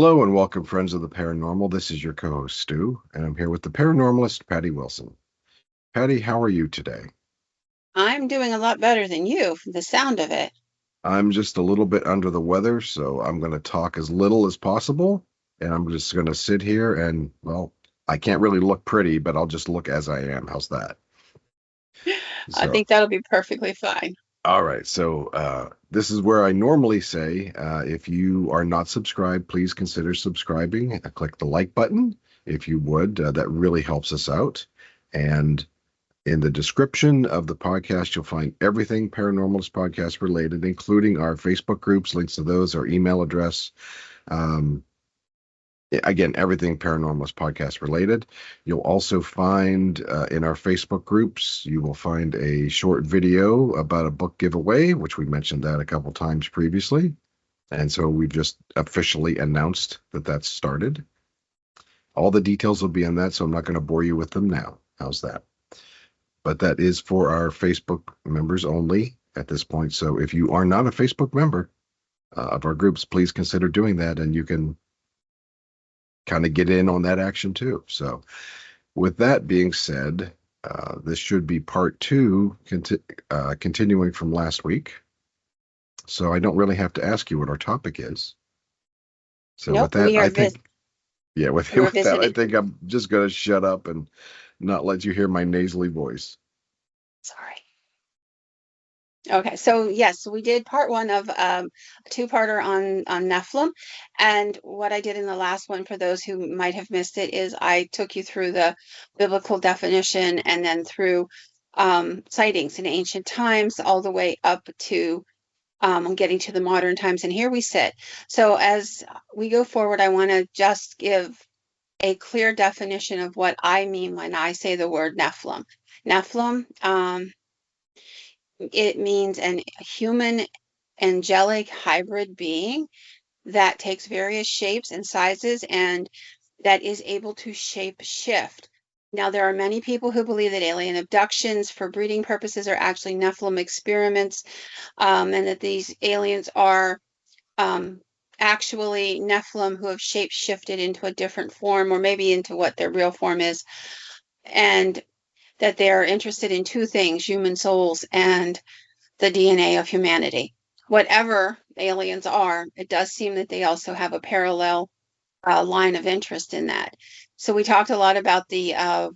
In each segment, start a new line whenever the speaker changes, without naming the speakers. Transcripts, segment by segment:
Hello and welcome, friends of the paranormal. This is your co-host, Stu, and I'm here with the paranormalist, Patty Wilson. Patty, how are you today?
I'm doing a lot better than you, from the sound of it.
I'm just a little bit under the weather, so I'm going to talk as little as possible, and I'm just going to sit here and, well, I can't really look pretty, but I'll just look as I am. How's that?
I
So,
think that'll be perfectly fine.
all right. So, this is where I normally say, if you are not subscribed, please consider subscribing. Click the like button if you would. That really helps us out. And in the description of the podcast, you'll find everything Paranormalist Podcast related, including our Facebook groups, links to those, our email address. Um, again, everything Paranormalist Podcast related. You'll also find in our Facebook groups, you will find a short video about a book giveaway, which we mentioned that a couple times previously. And so we've just officially announced that that's started. All the details will be in that, so I'm not going to bore you with them now. How's that? But that is for our Facebook members only at this point. So if you are not a Facebook member of our groups, please consider doing that, and you can kind of get in on that action too. So with that being said, this should be part two, continuing from last week. So I don't really have to ask you what our topic is. So with
Nope,
that, I think, yeah, with,
we're
with that, I
visiting.
think I'm just going to shut up and not let you hear my nasally voice.
Sorry. Okay, so yes, so we did part one of a two-parter on Nephilim, and what I did in the last one, for those who might have missed it, is I took you through the biblical definition and then through sightings in ancient times, all the way up to getting to the modern times, and here we sit. So as we go forward, I want to just give a clear definition of what I mean when I say the word Nephilim. Nephilim, it means an human angelic hybrid being that takes various shapes and sizes and that is able to shape shift. Now, there are many people who believe that alien abductions for breeding purposes are actually Nephilim experiments, and that these aliens are um, actually Nephilim who have shape shifted into a different form or maybe into what their real form is, and that they're interested in two things: human souls and the DNA of humanity. Whatever aliens are, it does seem that they also have a parallel line of interest in that. So we talked a lot about the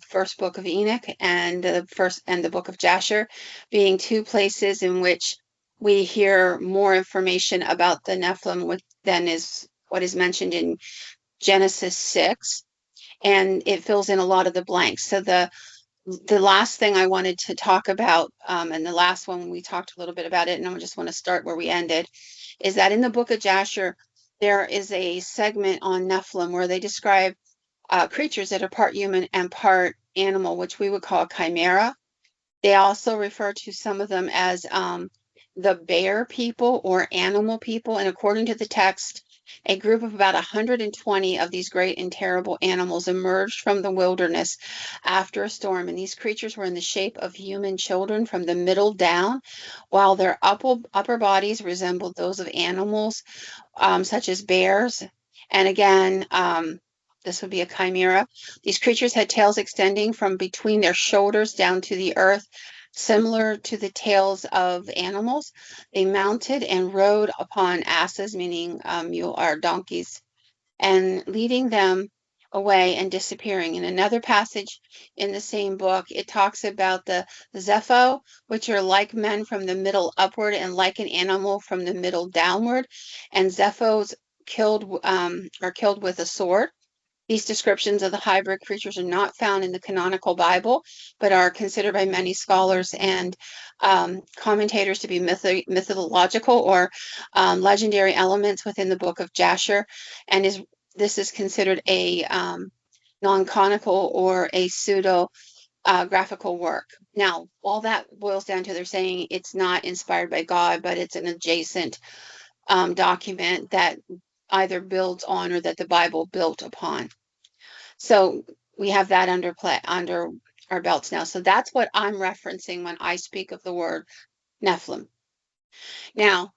first book of Enoch and the book of Jasher being two places in which we hear more information about the Nephilim than is what is mentioned in Genesis 6, and it fills in a lot of the blanks. So the last thing I wanted to talk about, and the last one we talked a little bit about it, and I just want to start where we ended, is that in the book of Jasher, there is a segment on Nephilim where they describe creatures that are part human and part animal, which we would call a chimera. They also refer to some of them as the bear people or animal people. And according to the text, a group of about 120 of these great and terrible animals emerged from the wilderness after a storm. And these creatures were in the shape of human children from the middle down, while their upper bodies resembled those of animals, such as bears. And again, this would be a chimera. These creatures had tails extending from between their shoulders down to the earth, similar to the tails of animals. They mounted and rode upon asses, meaning mule or donkeys, and leading them away and disappearing. In another passage in the same book, it talks about the Zepho, which are like men from the middle upward and like an animal from the middle downward. And Zephos are killed with a sword. These descriptions of the hybrid creatures are not found in the canonical Bible, but are considered by many scholars and commentators to be mythological or legendary elements within the book of Jasher, and this is considered a non-canonical or a pseudo graphical work. Now, all that boils down to they're saying it's not inspired by God, but it's an adjacent document that either builds on or that the Bible built upon. So we have that under our belts now. So that's what I'm referencing when I speak of the word Nephilim. Now,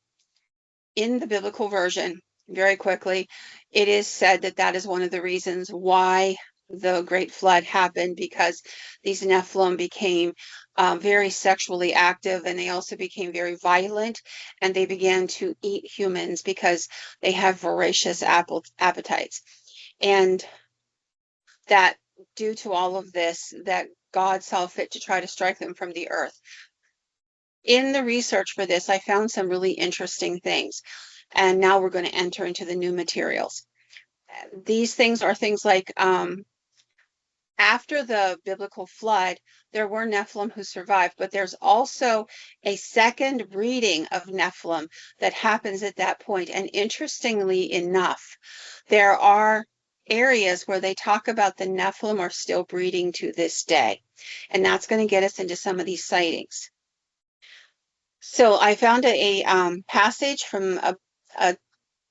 in the biblical version, very quickly. It is said that that is one of the reasons why the Great Flood happened, because these Nephilim became very sexually active, and they also became very violent, and they began to eat humans because they have voracious appetites. And that due to all of this, that God saw fit to try to strike them from the earth. In the research for this, I found some really interesting things. And now we're going to enter into the new materials. These things are things like after the biblical flood, there were Nephilim who survived, but there's also a second breeding of Nephilim that happens at that point. And interestingly enough, there are areas where they talk about the Nephilim are still breeding to this day. And that's going to get us into some of these sightings. So I found a passage from a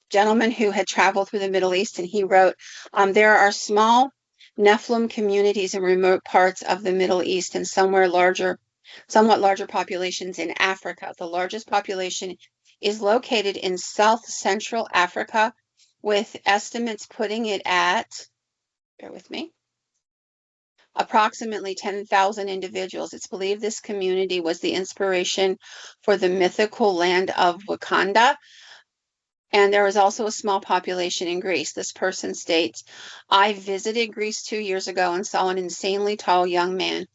gentleman who had traveled through the Middle East, and he wrote, there are small Nephilim communities in remote parts of the Middle East and somewhat larger populations in Africa. The largest population is located in South Central Africa, with estimates putting it at, bear with me, approximately 10,000 individuals. It's believed this community was the inspiration for the mythical land of Wakanda. And there was also a small population in Greece. This person states, I visited Greece 2 years ago and saw an insanely tall young man,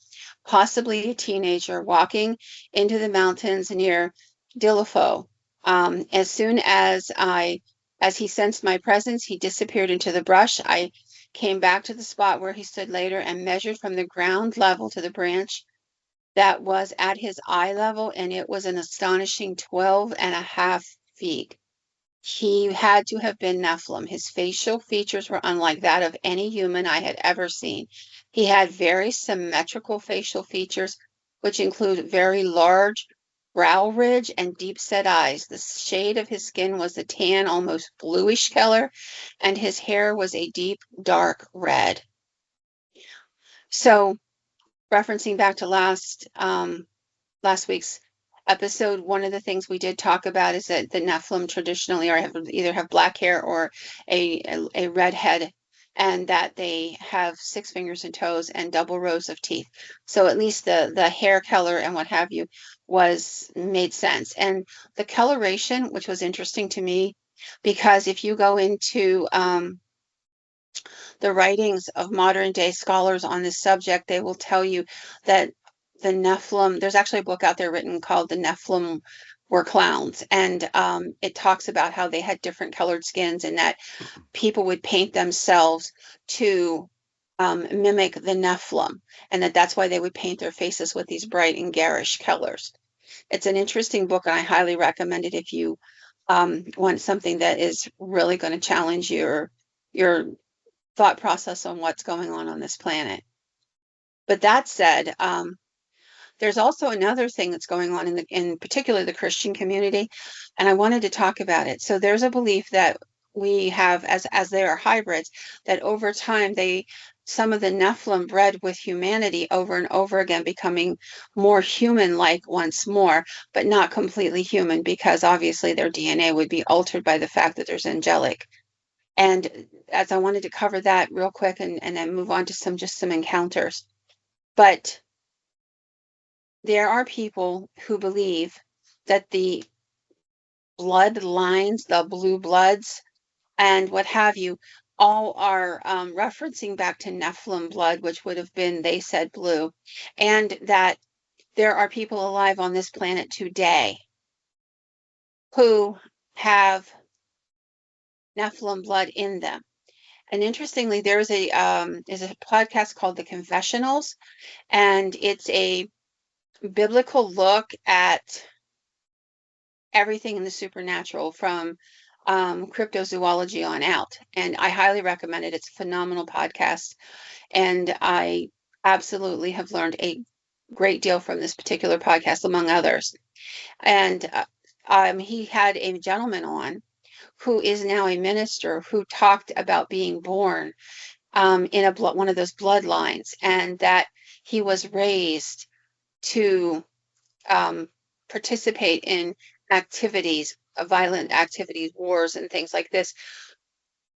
possibly a teenager, walking into the mountains near Dilopho. As soon as he sensed my presence, he disappeared into the brush. I came back to the spot where he stood later and measured from the ground level to the branch that was at his eye level, and it was an astonishing 12.5 feet. He had to have been Nephilim. His facial features were unlike that of any human I had ever seen. He had very symmetrical facial features, which include very large brow ridge and deep-set eyes. The shade of his skin was a tan, almost bluish color, and his hair was a deep, dark red. So, referencing back to last week's episode, one of the things we did talk about is that the Nephilim traditionally either have black hair or a red head, and that they have 6 fingers and toes and double rows of teeth. So at least the hair color and what have you made sense. And the coloration, which was interesting to me, because if you go into the writings of modern day scholars on this subject, they will tell you that the Nephilim, there's actually a book out there written called The Nephilim Were Clowns. And it talks about how they had different colored skins, and that people would paint themselves to mimic the Nephilim, and that's why they would paint their faces with these bright and garish colors. It's an interesting book, and I highly recommend it if you want something that is really going to challenge your thought process on what's going on this planet. But that said, there's also another thing that's going on in particular the Christian community, and I wanted to talk about it. So there's a belief that we have, as they are hybrids, that over time some of the Nephilim bred with humanity over and over again, becoming more human-like once more, but not completely human, because obviously their DNA would be altered by the fact that there's angelic. And as I wanted to cover that real quick and then move on to some encounters. But there are people who believe that the bloodlines, the blue bloods, and what have you, all are referencing back to Nephilim blood, which would have been, they said, blue, and that there are people alive on this planet today who have Nephilim blood in them. And interestingly, there is a podcast called The Confessionals, and it's a biblical look at everything in the supernatural from cryptozoology on out. And I highly recommend it. It's a phenomenal podcast, and I absolutely have learned a great deal from this particular podcast, among others. And he had a gentleman on who is now a minister, who talked about being born in one of those bloodlines, and that he was raised to participate in activities violent activities, wars, and things like this,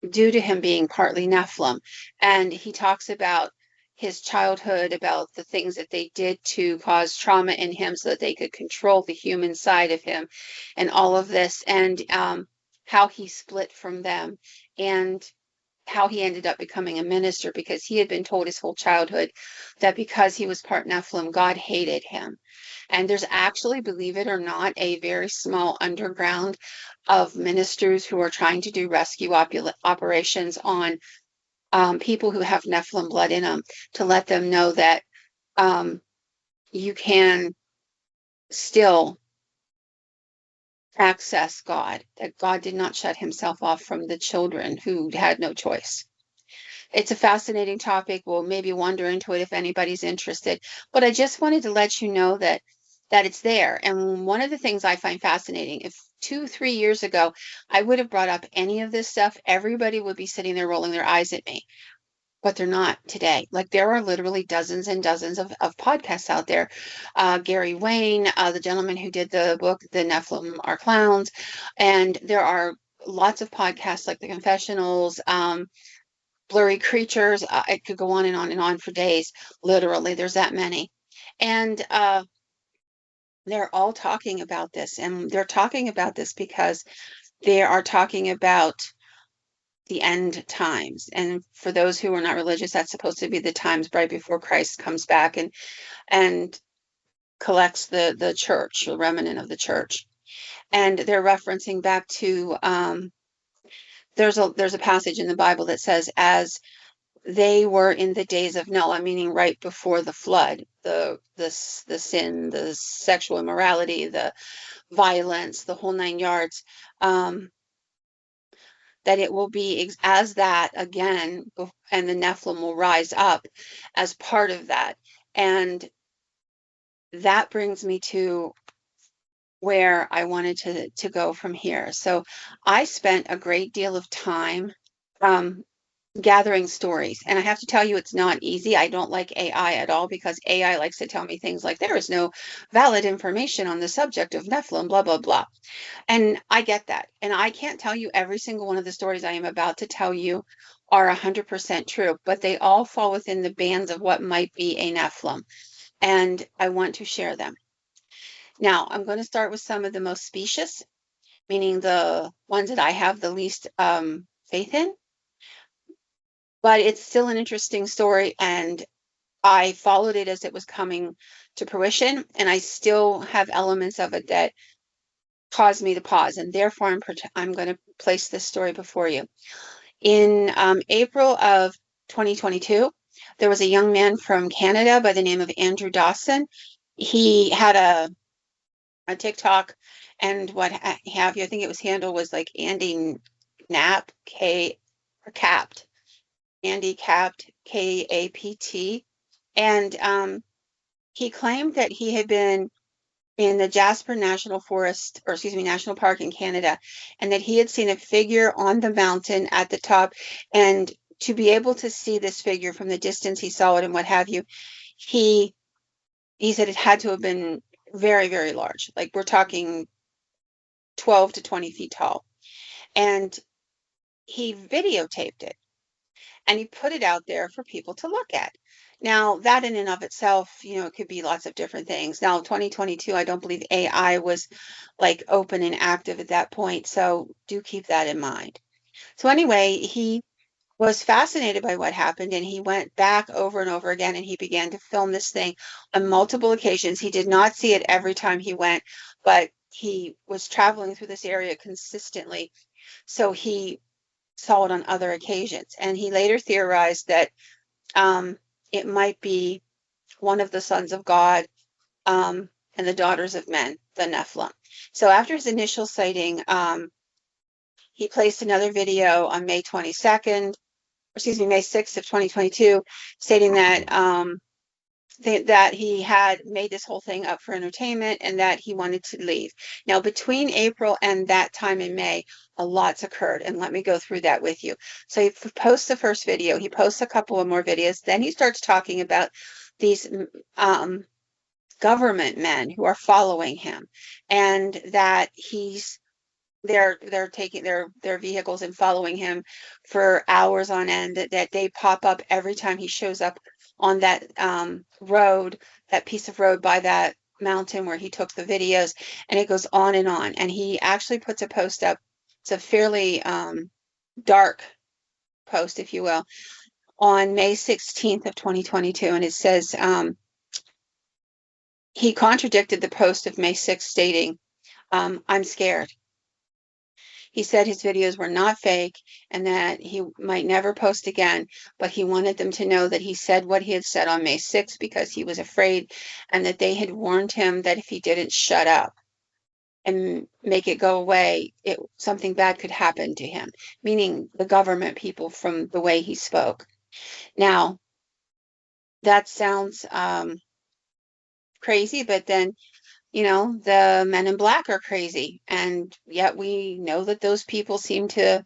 due to him being partly Nephilim. And he talks about his childhood, about the things that they did to cause trauma in him so that they could control the human side of him, and all of this, and how he split from them, and how he ended up becoming a minister, because he had been told his whole childhood that because he was part Nephilim, God hated him. And there's actually, believe it or not, a very small underground of ministers who are trying to do rescue operations on people who have Nephilim blood in them, to let them know that you can still access God, that God did not shut himself off from the children who had no choice. It's a fascinating topic. We'll maybe wander into it if anybody's interested. But I just wanted to let you know that it's there. And one of the things I find fascinating, if 2, 3 years ago I would have brought up any of this stuff, everybody would be sitting there rolling their eyes at me. But they're not today. Like, there are literally dozens and dozens of podcasts out there. Gary Wayne, the gentleman who did the book, The Nephilim Are Clowns. And there are lots of podcasts like The Confessionals, Blurry Creatures. It could go on and on and on for days. Literally, there's that many. And they're all talking about this. And they're talking about this because they are talking about the end times. And for those who are not religious, that's supposed to be the times right before Christ comes back and collects the church, the remnant of the church. And they're referencing back to there's a passage in the Bible that says, as they were in the days of Noah, meaning right before the flood, the sin, the sexual immorality, the violence, the whole 9 yards. That it will be as that again, and the Nephilim will rise up as part of that. And that brings me to where I wanted to go from here. So I spent a great deal of time gathering stories. And I have to tell you, it's not easy. I don't like AI at all, because AI likes to tell me things like, there is no valid information on the subject of Nephilim, blah, blah, blah. And I get that. And I can't tell you every single one of the stories I am about to tell you are 100% true, but they all fall within the bands of what might be a Nephilim. And I want to share them. Now, I'm going to start with some of the most specious, meaning the ones that I have the least faith in. But it's still an interesting story, and I followed it as it was coming to fruition, and I still have elements of it that caused me to pause, and therefore I'm going to place this story before you. In April of 2022, there was a young man from Canada by the name of Andrew Dawson. He had a TikTok and what have you. I think it was handle was like Andy Knapp, Capped, Andy Capped, Kapt. And he claimed that he had been in the Jasper National Forest, or excuse me, National Park in Canada, and that he had seen a figure on the mountain at the top. And to be able to see this figure from the distance he saw it and what have you, he said it had to have been very, very large. Like, we're talking 12 to 20 feet tall. And he videotaped it and he put it out there for people to look at. Now, that in and of itself, it could be lots of different things. Now, 2022, I don't believe AI was like open and active at that point. So do keep that in mind. So anyway, he was fascinated by what happened, and he went back over and over again, and he began to film this thing on multiple occasions. He did not see it every time he went, but he was traveling through this area consistently. So he saw it on other occasions. And he later theorized that it might be one of the sons of God and the daughters of men, the Nephilim. So after his initial sighting, he placed another video on May 22nd, excuse me, May 6th of 2022, stating that that he had made this whole thing up for entertainment and that he wanted to leave. Now, between April and that time in May, a lot's occurred, and let me go through that with you. So he posts the first video, he posts a couple of more videos, then he starts talking about these government men who are following him, and that he's they're taking their vehicles and following him for hours on end, that they pop up every time he shows up on that road, that piece of road by that mountain where he took the videos, and it goes on and on. And he actually puts a post up. It's a fairly dark post, if you will, on May 16th of 2022, and it says he contradicted the post of May 6th, stating, I'm scared. He said his videos were not fake and that he might never post again, but he wanted them to know that he said what he had said on May 6th because he was afraid, and that they had warned him that if he didn't shut up and make it go away, something bad could happen to him, meaning the government people, from the way he spoke. Now, that sounds crazy, but then, the men in black are crazy, and yet we know that those people seem to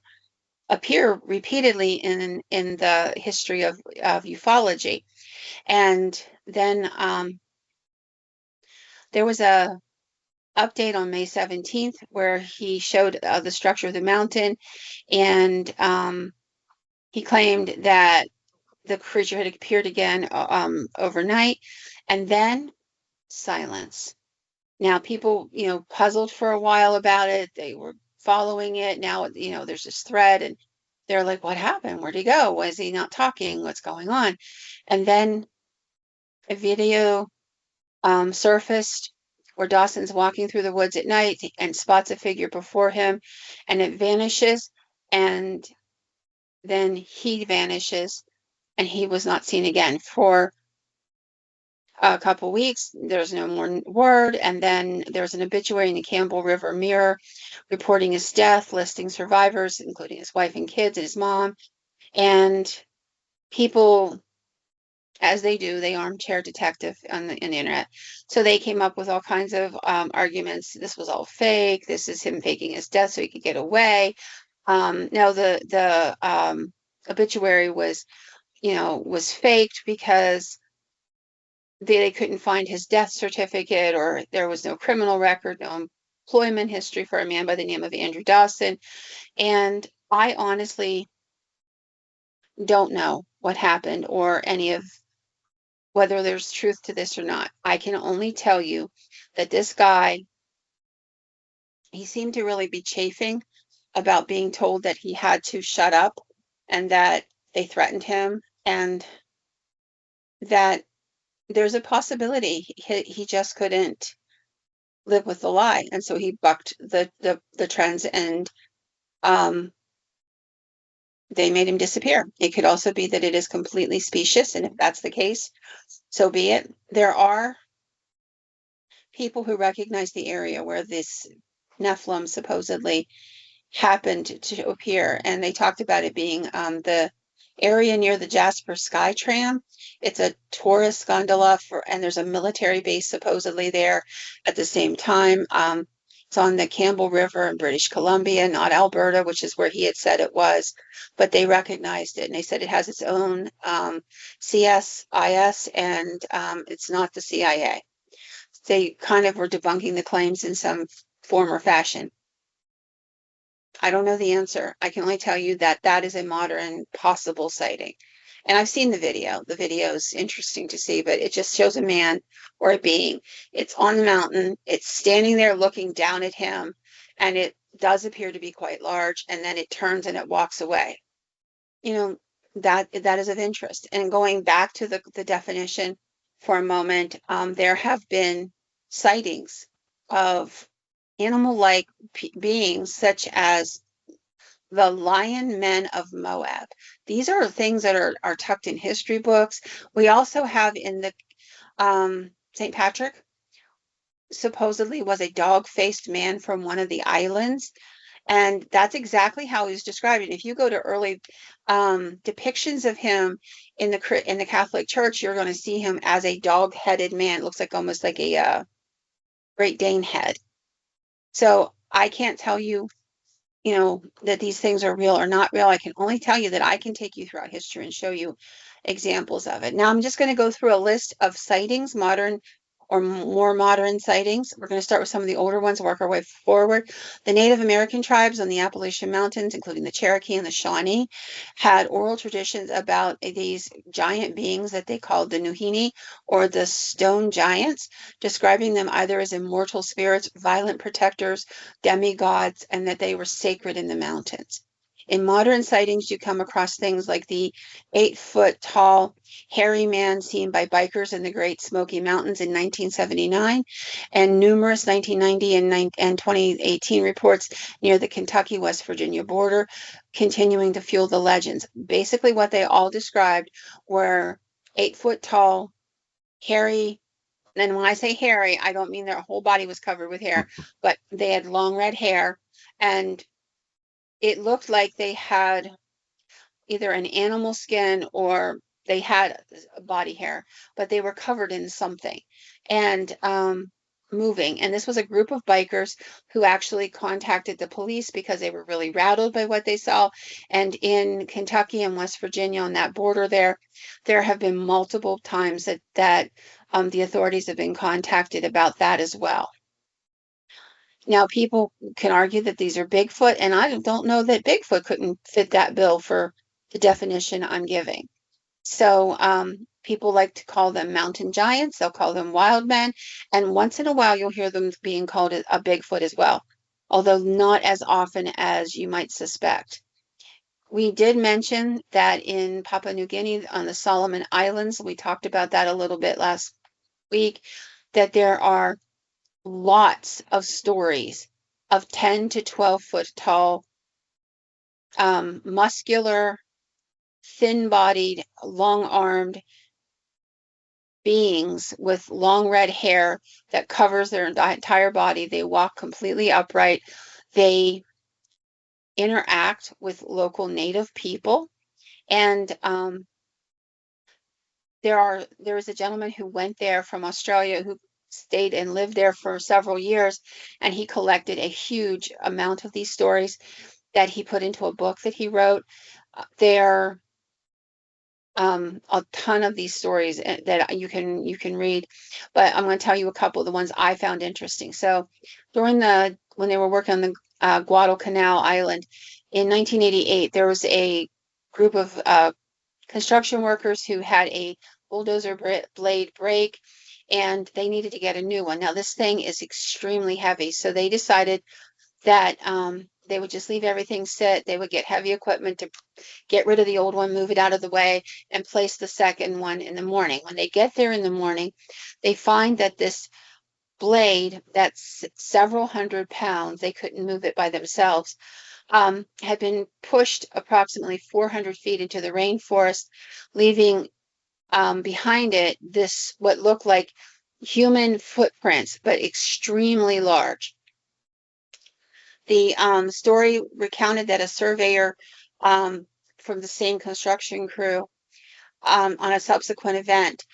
appear repeatedly in the history of ufology. And then there was a update on May 17th where he showed the structure of the mountain, and he claimed that the creature had appeared again overnight, and then silence. Now, people, puzzled for a while about it. They were following it. Now, there's this thread, and they're like, what happened? Where'd he go? Was he not talking? What's going on? And then a video surfaced where Dawson's walking through the woods at night and spots a figure before him, and it vanishes, and then he vanishes, and he was not seen again for a couple weeks. There's no more word, and then there's an obituary in the Campbell River Mirror reporting his death, listing survivors, including his wife and kids and his mom. And people, as they do, they armchair detective on in the internet. So they came up with all kinds of arguments. This was all fake. This is him faking his death so he could get away. No, the obituary was faked because they couldn't find his death certificate, or there was no criminal record, no employment history for a man by the name of Andrew Dawson. And I honestly don't know what happened, or any of whether there's truth to this or not. I can only tell you that this guy, he seemed to really be chafing about being told that he had to shut up, and that they threatened him, and that there's a possibility he just couldn't live with the lie, and so he bucked the trends, and they made him disappear. It could also be that it is completely specious, and if that's the case, so be it. There are people who recognize the area where this Nephilim supposedly happened to appear, and they talked about it being the area near the Jasper Sky Tram. It's a tourist gondola and there's a military base supposedly there at the same time. It's on the Campbell River in British Columbia, not Alberta, which is where he had said it was, but they recognized it, and they said it has its own CSIS, and it's not the CIA. They kind of were debunking the claims in some form or fashion. I don't know the answer. I can only tell you that that is a modern possible sighting. And I've seen the video. The video is interesting to see, but it just shows a man or a being. It's on the mountain. It's standing there looking down at him, and it does appear to be quite large, and then it turns and it walks away. That is of interest. And going back to the definition for a moment, there have been sightings of animal-like beings such as the lion men of Moab. These are things that are tucked in history books. We also have in the St. Patrick supposedly was a dog-faced man from one of the islands, and that's exactly how he's described. And if you go to early depictions of him in the Catholic Church, you're going to see him as a dog-headed man. It looks like almost like a Great Dane head. So I can't tell you, that these things are real or not real. I can only tell you that I can take you throughout history and show you examples of it. Now I'm just going to go through a list of sightings, modern or more modern sightings. We're going to start with some of the older ones, work our way forward. The Native American tribes on the Appalachian Mountains, including the Cherokee and the Shawnee, had oral traditions about these giant beings that they called the Nuhini, or the stone giants, describing them either as immortal spirits, violent protectors, demigods, and that they were sacred in the mountains. In modern sightings, you come across things like the 8-foot tall hairy man seen by bikers in the Great Smoky Mountains in 1979, and numerous 1990 and 2018 reports near the Kentucky-West Virginia border, continuing to fuel the legends. Basically, what they all described were 8-foot tall, hairy, and when I say hairy, I don't mean their whole body was covered with hair, but they had long red hair, and it looked like they had either an animal skin or they had body hair, but they were covered in something and moving. And this was a group of bikers who actually contacted the police because they were really rattled by what they saw. And in Kentucky and West Virginia, on that border there have been multiple times that the authorities have been contacted about that as well. Now, people can argue that these are Bigfoot, and I don't know that Bigfoot couldn't fit that bill for the definition I'm giving. So, people like to call them mountain giants, they'll call them wild men, and once in a while you'll hear them being called a Bigfoot as well, although not as often as you might suspect. We did mention that in Papua New Guinea on the Solomon Islands, we talked about that a little bit last week, that there are lots of stories of 10 to 12 foot tall, muscular, thin bodied, long armed beings with long red hair that covers their entire body. They walk completely upright. They interact with local native people. And there was a gentleman who went there from Australia who stayed and lived there for several years, and he collected a huge amount of these stories that he put into a book that he wrote. There a ton of these stories that you can read, but I'm going to tell you a couple of the ones I found interesting. So when they were working on the Guadalcanal Island in 1988, there was a group of construction workers who had a bulldozer blade break, and they needed to get a new one. Now this thing is extremely heavy, so they decided that they would just leave everything sit. They would get heavy equipment to get rid of the old one, move it out of the way, and place the second one in the morning. When they get there in the morning, they find that this blade that's several hundred pounds, they couldn't move it by themselves, had been pushed approximately 400 feet into the rainforest, leaving behind it this what looked like human footprints, but extremely large. The story recounted that a surveyor from the same construction crew on a subsequent event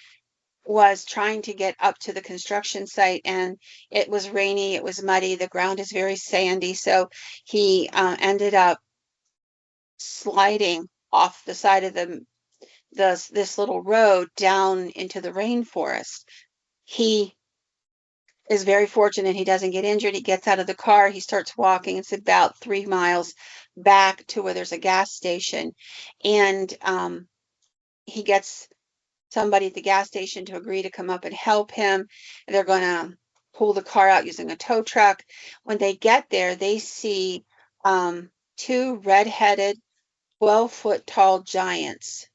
was trying to get up to the construction site, and it was rainy, it was muddy, the ground is very sandy, so he ended up sliding off the side of this little road down into the rainforest. He is very fortunate he doesn't get injured. He gets out of the car, he starts walking. It's about 3 miles back to where there's a gas station, and he gets somebody at the gas station to agree to come up and help him. They're going to pull the car out using a tow truck. When they get there, they see two red-headed, 12-foot tall giants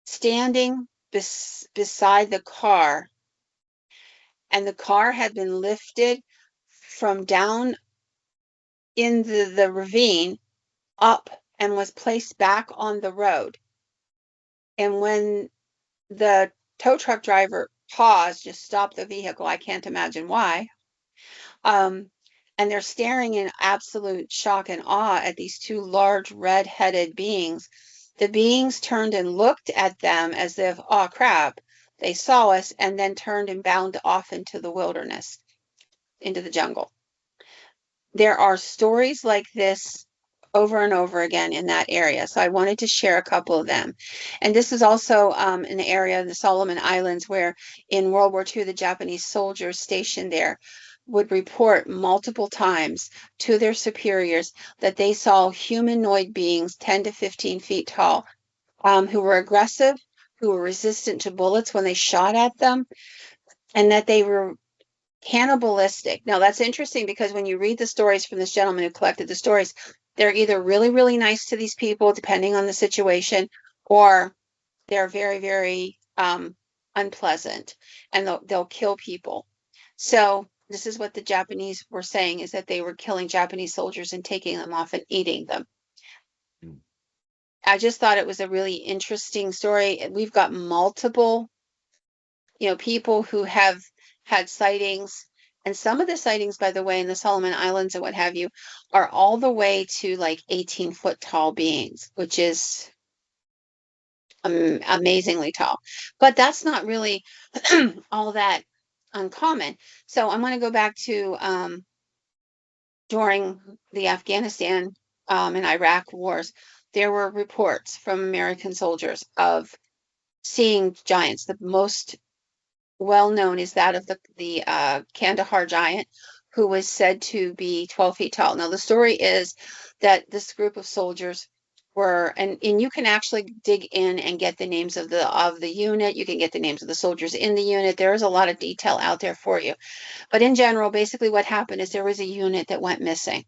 standing beside the car, and the car had been lifted from down in the ravine up and was placed back on the road. And when the tow truck driver paused, just stopped the vehicle, I can't imagine why, and they're staring in absolute shock and awe at these two large red-headed beings. The beings turned and looked at them as if, oh crap, they saw us, and then turned and bounded off into the wilderness, into the jungle. There are stories like this over and over again in that area. So I wanted to share a couple of them. And this is also an area in the Solomon Islands where in World War II, the Japanese soldiers stationed there would report multiple times to their superiors that they saw humanoid beings 10 to 15 feet tall, who were aggressive, who were resistant to bullets when they shot at them, and that they were cannibalistic. Now, that's interesting because when you read the stories from this gentleman who collected the stories, they're either really, really nice to these people, depending on the situation, or they're very, very unpleasant, and they'll kill people. So this is what the Japanese were saying, is that they were killing Japanese soldiers and taking them off and eating them.
Mm.
I just thought it was a really interesting story. We've got multiple, people who have had sightings. And some of the sightings, by the way, in the Solomon Islands and what have you, are all the way to like 18-foot tall beings, which is amazingly tall. But that's not really all that uncommon. So I'm going to go back to during the Afghanistan and Iraq wars, there were reports from American soldiers of seeing giants. The most well known is that of the Kandahar giant, who was said to be 12 feet tall. Now, the story is that this group of soldiers were, and you can actually dig in and get the names of the unit. You can get the names of the soldiers in the unit. There is a lot of detail out there for you. But in general, basically what happened is there was a unit that went missing.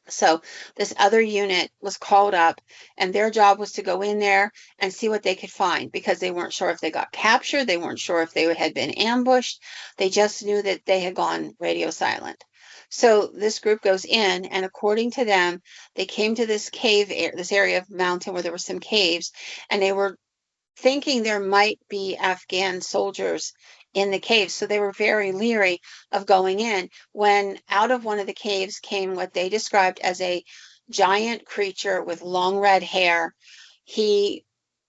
So this other unit was called up, and their job was to go in there and see what they could find because they weren't sure if they got captured. They weren't sure if they had been ambushed. They just knew that they had gone radio silent. So this group goes in, and according to them, they came to this cave, this area of mountain where there were some caves, and they were thinking there might be Afghan soldiers in the caves. So they were very leery of going in when out of one of the caves came what they described as a giant creature with long red hair. He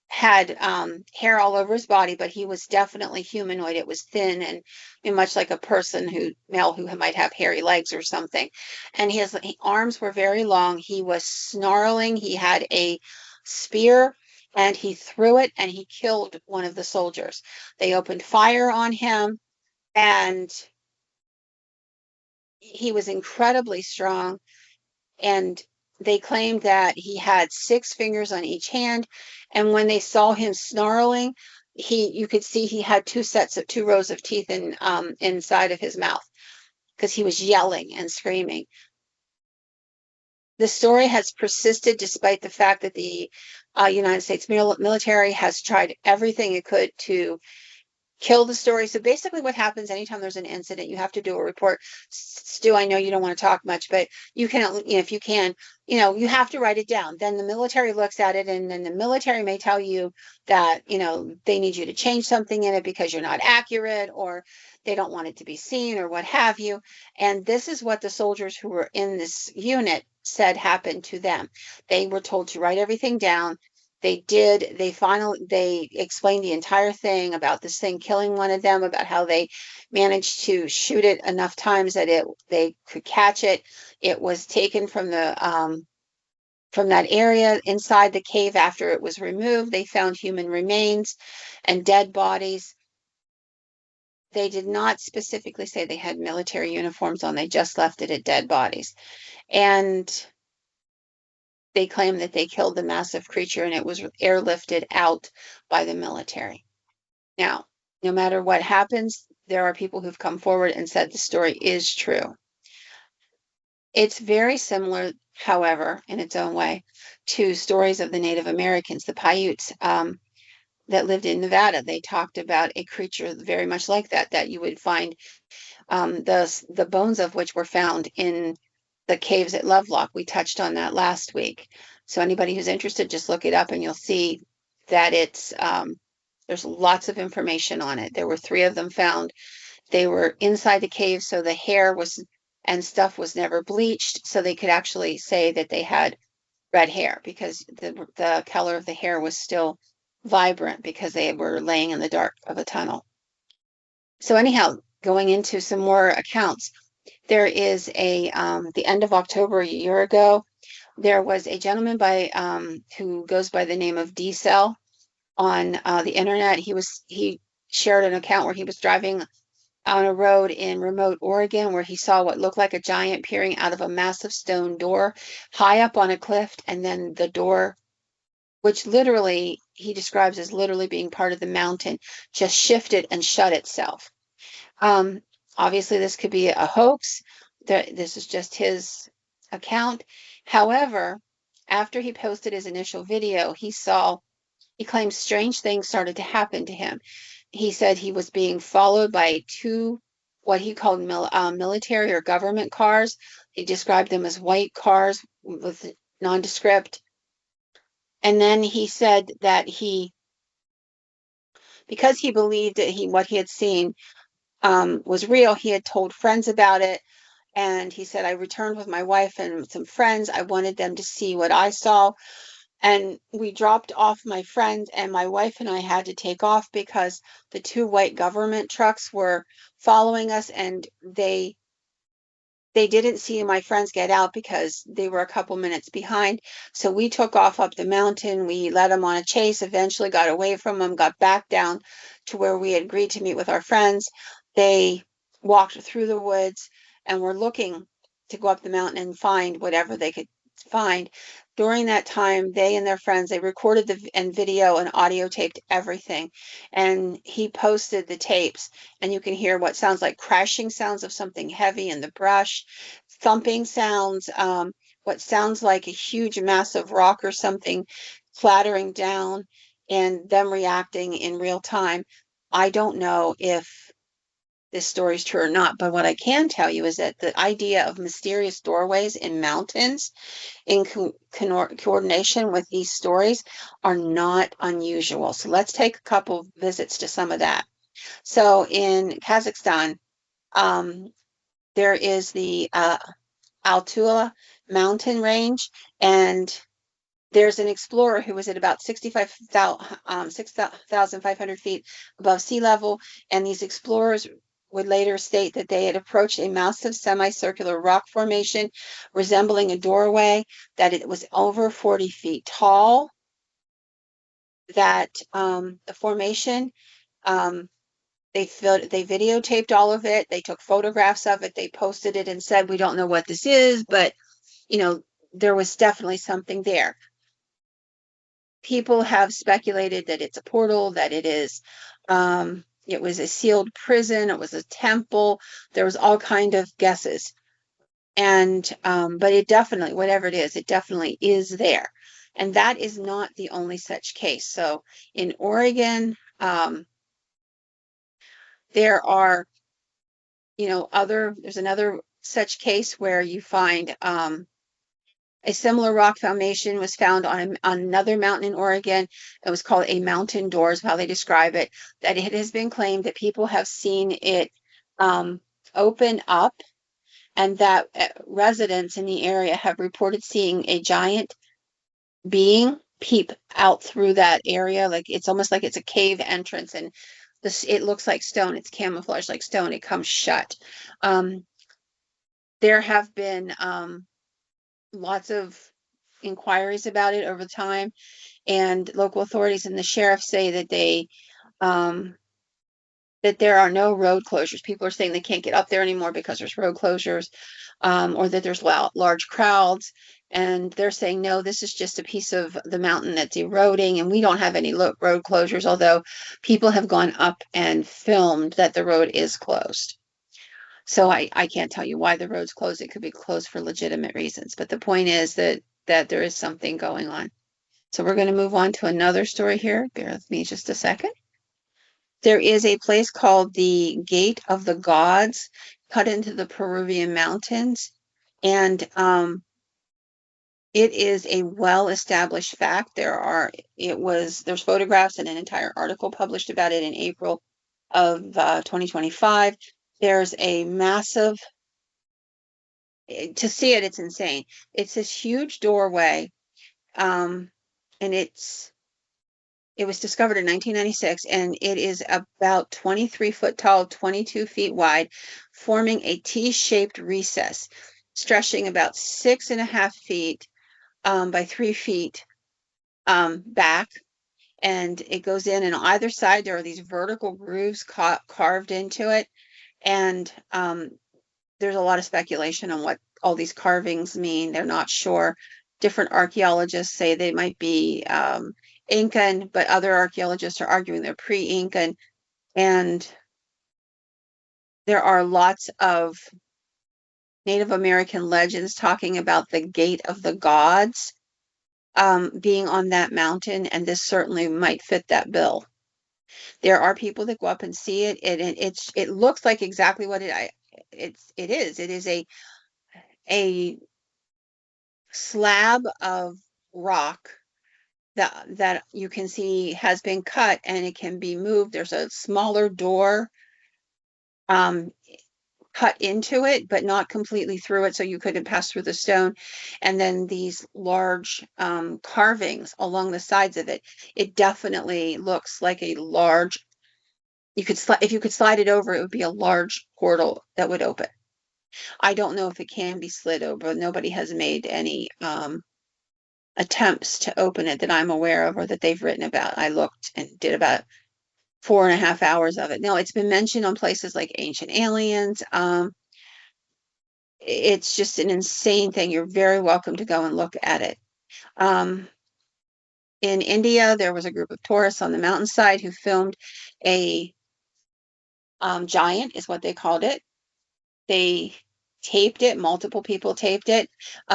had hair all over his body, but he was definitely humanoid. It was thin and much like a male who might have hairy legs or something. And his arms were very long. He was snarling. He had a spear and he threw it and he killed one of the soldiers. They opened fire on him and he was incredibly strong, and they claimed that he had 6 fingers on each hand. And when they saw him snarling, you could see he had 2 rows of teeth inside of his mouth because he was yelling and screaming. The story has persisted despite the fact that the United States military has tried everything it could to kill the story. So basically what happens anytime there's an incident, you have to do a report. Stu, I know you don't want to talk much, but you can, if you can, you have to write it down. Then the military looks at it, and then the military may tell you that, they need you to change something in it because you're not accurate, or they don't want it to be seen, or what have you. And this is what the soldiers who were in this unit said happened to them. They were told to write everything down. They did. They explained the entire thing about this thing killing one of them, about how they managed to shoot it enough times that they could catch it. It was taken from from that area inside the cave after it was removed. They found human remains and dead bodies. They did not specifically say they had military uniforms on. They just left it at dead bodies. And they claim that they killed the massive creature and it was airlifted out by the military. Now, no matter what happens, there are people who've come forward and said the story is true. It's very similar, however, in its own way, to stories of the Native Americans, the Paiutes that lived in Nevada. They talked about a creature very much like that you would find the bones of which were found in the caves at Lovelock. We touched on that last week. So anybody who's interested, just look it up and you'll see that there's lots of information on it. There were 3 of them found. They were inside the cave, so the hair and stuff was never bleached, so they could actually say that they had red hair because the color of the hair was still vibrant because they were laying in the dark of a tunnel. So anyhow, going into some more accounts, there is the end of October a year ago, There was a gentleman who goes by the name of D-Cell on the internet. He shared an account where he was driving on a road in remote Oregon where he saw what looked like a giant peering out of a massive stone door high up on a cliff, and then the door, which literally he describes as literally being part of the mountain, just shifted and shut itself. Um, Obviously, this could be a hoax. This is just his account. However, after he posted his initial video, he claims strange things started to happen to him. He said he was being followed by two, what he called military or government cars. He described them as white cars with nondescript. And then he said that because he believed that what he had seen was real, he had told friends about it. And he said, I returned with my wife and some friends. I wanted them to see what I saw. And we dropped off my friends, and my wife and I had to take off because the two white government trucks were following us, and they didn't see my friends get out because they were a couple minutes behind. So we took off up the mountain. We led them on a chase, eventually got away from them, got back down to where we had agreed to meet with our friends. They walked through the woods and were looking to go up the mountain and find whatever they could find. During that time, they and their friends, they recorded and video and audio taped everything. And he posted the tapes, and you can hear what sounds like crashing sounds of something heavy in the brush, thumping sounds, what sounds like a huge massive rock or something clattering down, and them reacting in real time. I don't know if this story is true or not, but what I can tell you is that the idea of mysterious doorways in mountains in coordination with these stories are not unusual. So let's take a couple visits to some of that. So in Kazakhstan, um, there is the Altua mountain range, and there's an explorer who was at about 6,500 feet above sea level, and these explorers would later state that they had approached a massive semicircular rock formation resembling a doorway, that it was over 40 feet tall, that the formation, they videotaped all of it, they took photographs of it, they posted it and said, we don't know what this is, but there was definitely something there. People have speculated that it's a portal, that it was a sealed prison, it was a temple. There was all kind of guesses. And but it definitely, whatever it definitely is there. And that is not the only such case. So in Oregon, there are, there's another such case where you find a similar rock formation was found on another mountain in Oregon. It was called a mountain door, is how they describe it. That it has been claimed that people have seen it open up, and that residents in the area have reported seeing a giant being peep out through that area. Like it's almost like it's a cave entrance, and it looks like stone. It's camouflaged like stone. It comes shut. There have been lots of inquiries about it over time, and local authorities and the sheriff say that that there are no road closures. People are saying they can't get up there anymore because there's road closures, or that there's large crowds. And they're saying, no, this is just a piece of the mountain that's eroding, and we don't have any road closures, although people have gone up and filmed that the road is closed. So I can't tell you why the road's closed. It could be closed for legitimate reasons. But the point is that there is something going on. So we're going to move on to another story here. Bear with me just a second. There is a place called the Gate of the Gods cut into the Peruvian mountains. And it is a well-established fact. There's photographs and an entire article published about it in April of 2025. There's a massive, to see it, it's insane. It's this huge doorway, and it was discovered in 1996, and it is about 23 foot tall, 22 feet wide, forming a T-shaped recess, stretching about 6.5 feet by 3 feet back, and it goes in, and on either side there are these vertical grooves carved into it, and there's a lot of speculation on what all these carvings mean. They're not sure. Different archaeologists say they might be Incan, but other archaeologists are arguing they're pre-Incan. And there are lots of Native American legends talking about the Gate of the Gods being on that mountain, and this certainly might fit that bill. There are people that go up and see it, and it looks like exactly what it is. It is a slab of rock that you can see has been cut, and it can be moved. There's a smaller door um, cut into it, but not completely through it, so you couldn't pass through the stone. And then these large carvings along the sides of it. It definitely looks like a large. If you could slide it over, it would be a large portal that would open. I don't know if it can be slid over. Nobody has made any attempts to open it that I'm aware of or that they've written about. I looked and did about 4.5 hours of it. Now, it's been mentioned on places like Ancient Aliens. It's just an insane thing. You're very welcome to go and look at it. In India, there was a group of tourists on the mountainside who filmed a giant, is what they called it. They taped it, multiple people taped it.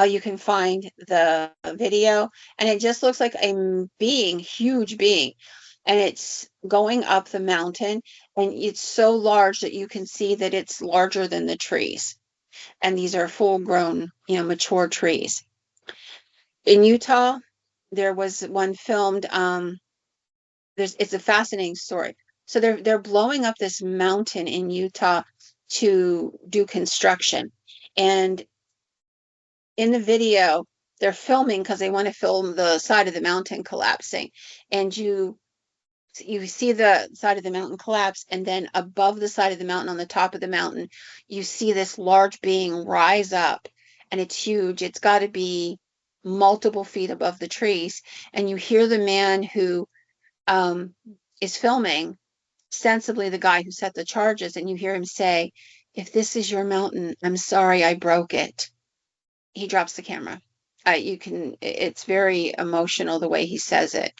You can find the video, and it just looks like a being, huge being. And it's going up the mountain, and it's so large that you can see that it's larger than the trees. And these are full grown, mature trees. In Utah, there was one filmed, it's a fascinating story. So they're blowing up this mountain in Utah to do construction. And in the video, they're filming because they want to film the side of the mountain collapsing. And you see the side of the mountain collapse, and then above the side of the mountain, on the top of the mountain, you see this large being rise up, and it's huge. It's got to be multiple feet above the trees. And you hear the man who um, is filming, sensibly the guy who set the charges, and you hear him say, "If this is your mountain, I'm sorry I broke it." He drops the camera. It's very emotional the way he says it.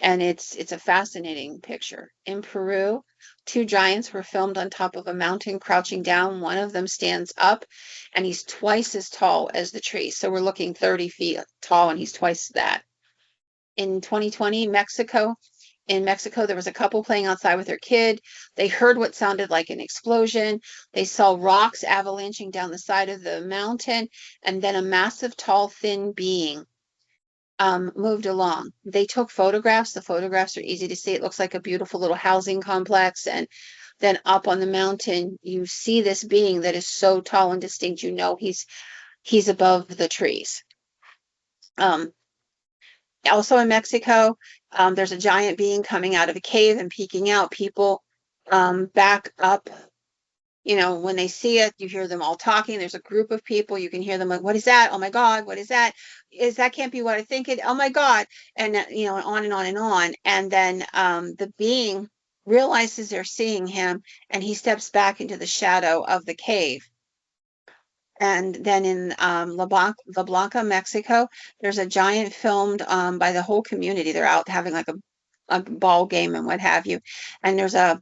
And it's a fascinating picture. In Peru, two giants were filmed on top of a mountain crouching down. One of them stands up, and he's twice as tall as the tree. So we're looking 30 feet tall, and he's twice that. In 2020, in Mexico, there was a couple playing outside with their kid. They heard what sounded like an explosion. They saw rocks avalanching down the side of the mountain, and then a massive, tall, thin being moved along. They took photographs. The photographs are easy to see. It looks like a beautiful little housing complex. And then up on the mountain, you see this being that is so tall and distinct, he's above the trees. Also in Mexico, there's a giant being coming out of a cave and peeking out. People back up. When they see it, you hear them all talking. There's a group of people. You can hear them like, "What is that? Oh my God, what is that? That can't be what I think it. Oh my God." And, on and on and on. And then the being realizes they're seeing him, and he steps back into the shadow of the cave. And then in La Blanca, Mexico, there's a giant filmed by the whole community. They're out having like a ball game and what have you. And there's a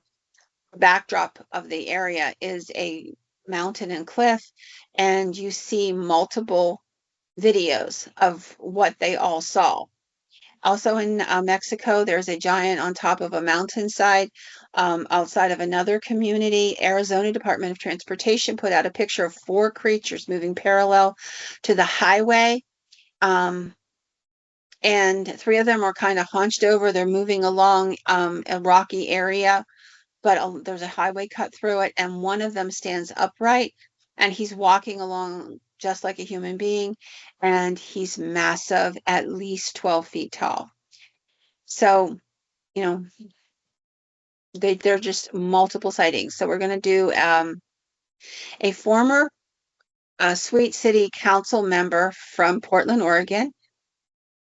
backdrop of the area is a mountain and cliff, and you see multiple videos of what they all saw. Also in Mexico, there's a giant on top of a mountainside outside of another community. Arizona Department of Transportation put out a picture of 4 creatures moving parallel to the highway. And 3 of them are kind of hunched over. They're moving along a rocky area, but there's a highway cut through it, and one of them stands upright, and he's walking along just like a human being, and he's massive, at least 12 feet tall. So, you know, they're just multiple sightings. So we're going to do a former A Sweet City Council member from Portland, Oregon,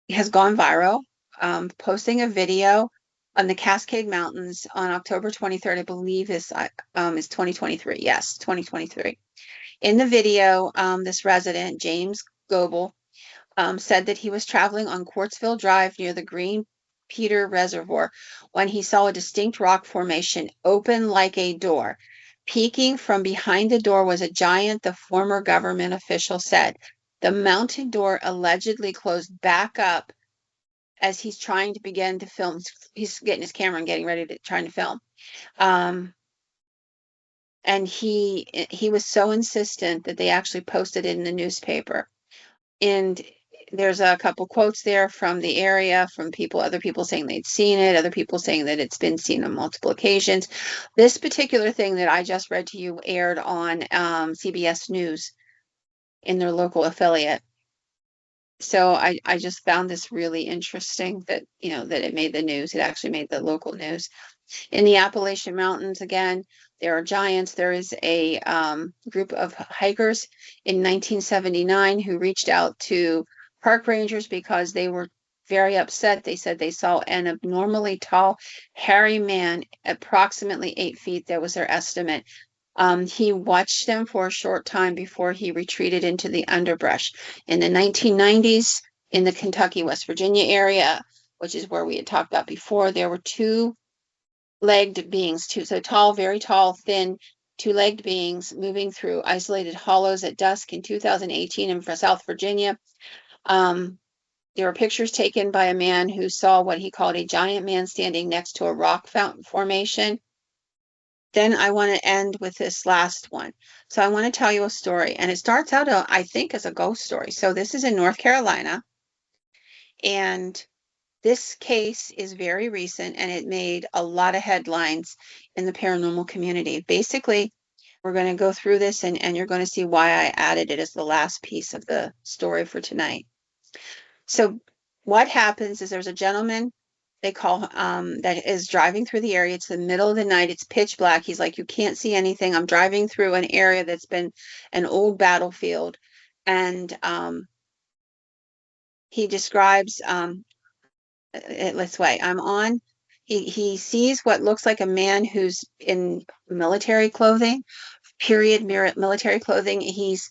has gone viral, posting a video on the Cascade Mountains on October 23rd, I believe is 2023. Yes, 2023. In the video, this resident, James Goebel, said that he was traveling on Quartzville Drive near the Green Peter Reservoir when he saw a distinct rock formation open like a door. Peeking from behind the door was a giant, the former government official said. The mountain door allegedly closed back up as he's trying to begin to film. He's getting his camera and getting ready to trying to film. Um, and he was so insistent that they actually posted it in the newspaper. And there's a couple quotes there from the area, from people, other people saying they'd seen it, other people saying that it's been seen on multiple occasions. This particular thing that I just read to you aired on CBS News in their local affiliate. So I just found this really interesting that, that it made the news. It actually made the local news. In the Appalachian Mountains, again, there are giants. There is a group of hikers in 1979 who reached out to park rangers because they were very upset. They said they saw an abnormally tall, hairy man, approximately 8 feet. That was their estimate. He watched them for a short time before he retreated into the underbrush. In the 1990s, in the Kentucky, West Virginia area, which is where we had talked about before, there were two-legged beings, so tall, very tall, thin, two-legged beings moving through isolated hollows at dusk in 2018 in South Virginia. There were pictures taken by a man who saw what he called a giant man standing next to a rock fountain formation. Then I want to end with this last one. So I want to tell you a story, and it starts out, I think, as a ghost story. So this is in North Carolina, and this case is very recent, and it made a lot of headlines in the paranormal community. Basically, we're going to go through this, and you're going to see why I added it as the last piece of the story for tonight. So what happens is there's a gentleman they call that is driving through the area. It's the middle of the night. It's pitch black. He's like, you can't see anything. I'm driving through an area that's been an old battlefield. And he describes it this way. He sees what looks like a man who's in military clothing, period military clothing. He's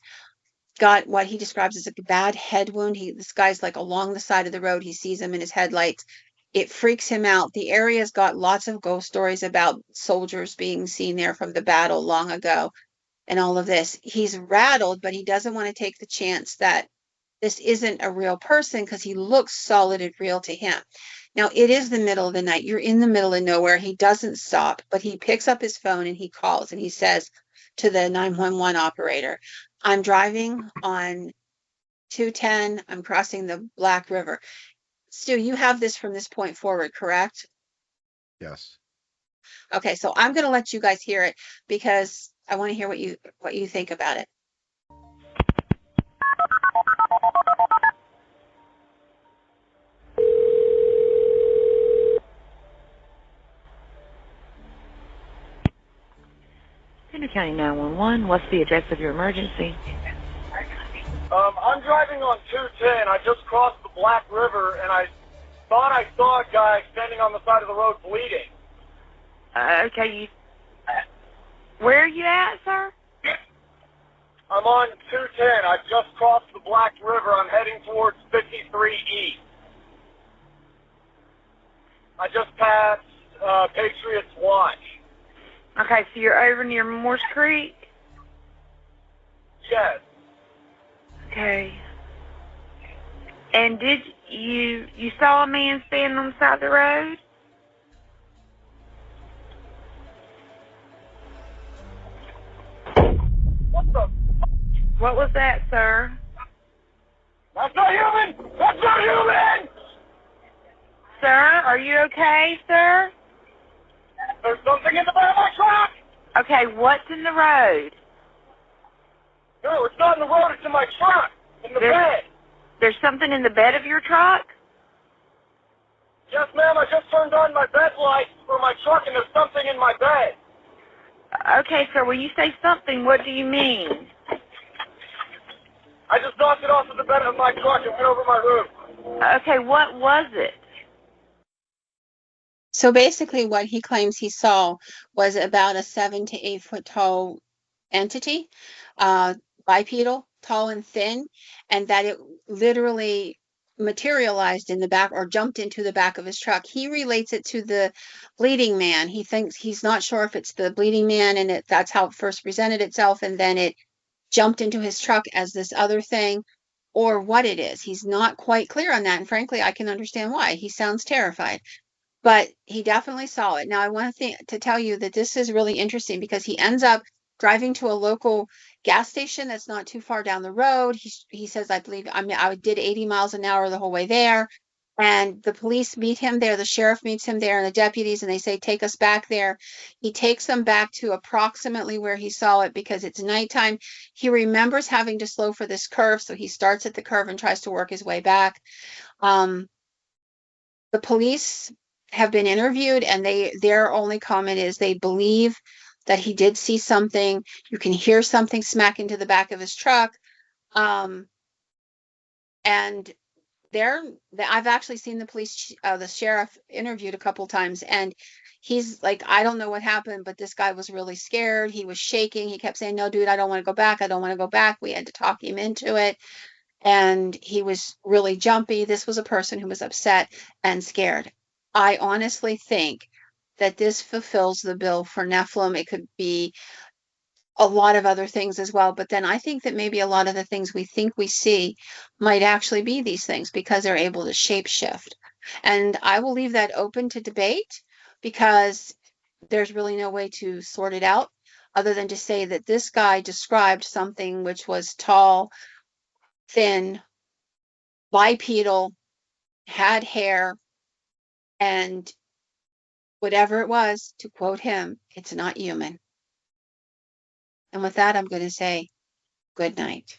got what he describes as a bad head wound. This guy's like along the side of the road. He sees him in his headlights. It freaks him out. The area's got lots of ghost stories about soldiers being seen there from the battle long ago and all of this. He's rattled, but he doesn't want to take the chance that this isn't a real person because he looks solid and real to him. Now, it is the middle of the night. You're in the middle of nowhere. He doesn't stop, but he picks up his phone and he calls and he says to the 911 operator, I'm driving on 210. I'm crossing the Black River. Stu, you have this from this point forward, correct?
Yes.
Okay, so I'm going to let you guys hear it because I want to hear what you think about it.
Henry County 911, what's the address of your emergency?
I'm driving on 210. I just crossed the Black River, and I thought I saw a guy standing on the side of the road bleeding.
Okay, where are you at, sir?
I'm on 210. I just crossed the Black River. I'm heading towards 53 East. I just passed Patriots Watch.
Okay, so you're over near Morse Creek?
Yes.
Okay. And did you saw a man standing on the side of the road?
What the?
What was that, sir?
That's not human! That's not human!
Sir, are you okay, sir?
There's something in the bed of my truck!
Okay, what's in the road?
No, it's not in the road. It's in my truck. In the bed.
There's something in the bed of your truck?
Yes, ma'am. I just turned on my bed lights for my truck, and there's something in my bed.
Okay, sir, when you say something, what do you mean?
I just knocked it off of the bed of my truck and went over my roof.
Okay, what was it?
So basically what he claims he saw was about a 7 to 8 foot tall entity, bipedal, tall and thin, and that it literally materialized in the back or jumped into the back of his truck. He relates it to the bleeding man. He thinks he's not sure if it's the bleeding man and that's how it first presented itself, and then it jumped into his truck as this other thing, or what it is. He's not quite clear on that, and frankly, I can understand why. He sounds terrified. But he definitely saw it. Now, I want to tell you that this is really interesting because he ends up driving to a local gas station that's not too far down the road. He says, I did 80 miles an hour the whole way there. And the police meet him there. The sheriff meets him there and the deputies, and they say, take us back there. He takes them back to approximately where he saw it because it's nighttime. He remembers having to slow for this curve. So he starts at the curve and tries to work his way back. The police have been interviewed, and their only comment is they believe that he did see something. You can hear something smack into the back of his truck. And I've actually seen the sheriff interviewed a couple times, and he's like, I don't know what happened, but this guy was really scared. He was shaking. He kept saying, no, dude, I don't want to go back. I don't want to go back. We had to talk him into it. And he was really jumpy. This was a person who was upset and scared. I honestly think that this fulfills the bill for Nephilim. It could be a lot of other things as well, but then I think that maybe a lot of the things we think we see might actually be these things because they're able to shapeshift. And I will leave that open to debate because there's really no way to sort it out other than to say that this guy described something which was tall, thin, bipedal, had hair, and whatever it was, to quote him, it's not human. And with that, I'm going to say good night.